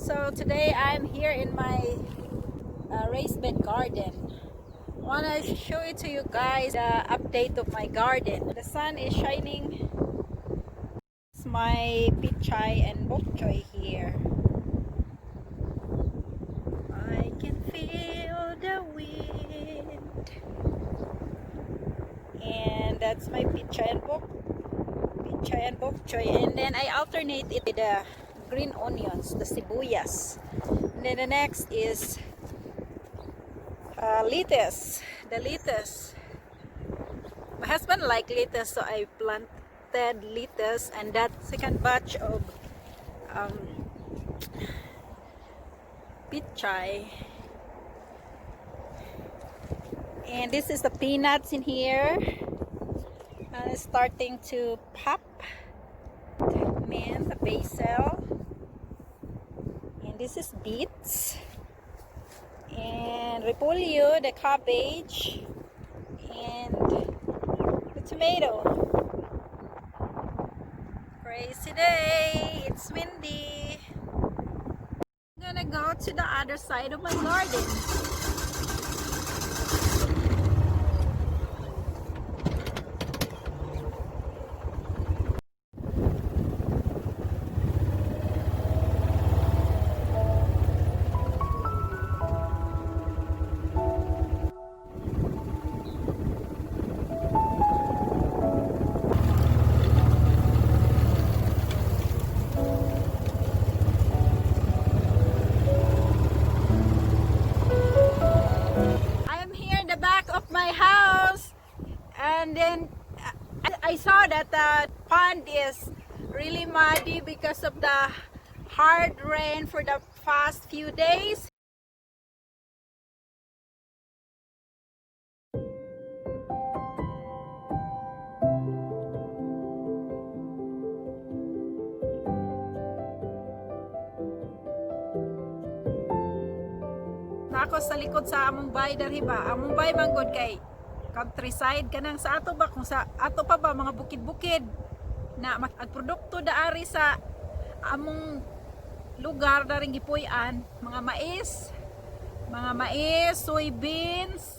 So today I'm here in my raised bed garden. I want to show it to you guys the update of my garden. The sun is shining. It's my pichay and bok choy here. I can feel the wind. And that's my pichay and bok choy. And then I alternate it with the green onions, the sibuyas. And then the next is lettuce, the lettuce. My husband liked lettuce, so I planted lettuce, and that second batch of pichay. And this is the peanuts in here, and it's starting to pop. Mint, the basil, and this is beets, and repolyo, the cabbage, and the tomato. Crazy day, it's windy. I'm gonna go to the other side of my garden. My house, and then I saw that the pond is really muddy because of the hard rain for the past few days. Ako sa likod sa among bay dari ba, among bay manggod kay countryside kanang sa ato ba, kung sa ato pa ba mga bukid-bukid na magprodukto daari sa among lugar daring gipuy-an, mga mais, soybeans,